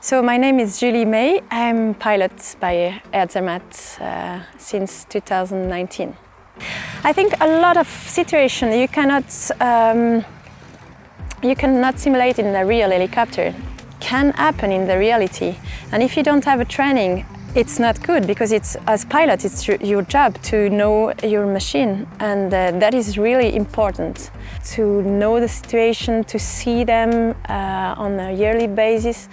So my name is Julie May. I'm pilot by Air Zermatt since 2019. I think a lot of situations you cannot simulate in a real helicopter can happen in the reality. And if you don't have a training, it's not good, because as pilot it's your job to know your machine, and that is really important, to know the situation, to see them on a yearly basis,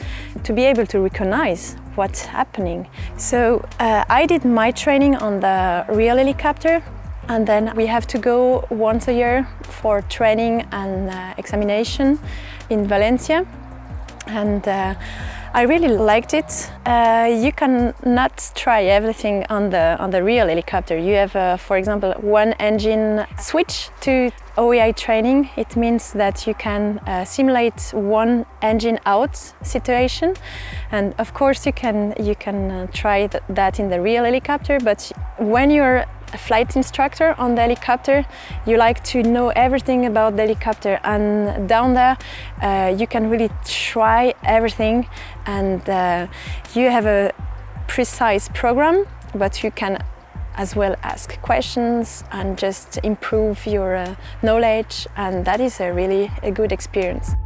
to be able to recognize what's happening. So I did my training on the real helicopter, and then we have to go once a year for training and examination in Valencia. And I really liked it. You cannot try everything on the real helicopter. You have, for example, one engine switch to OEI training. It means that you can simulate one engine out situation, and of course you can try that in the real helicopter. But when you're a flight instructor on the helicopter, you like to know everything about the helicopter, and down there you can really try everything, and you have a precise program, but you can as well ask questions and just improve your knowledge, and that is a really good experience.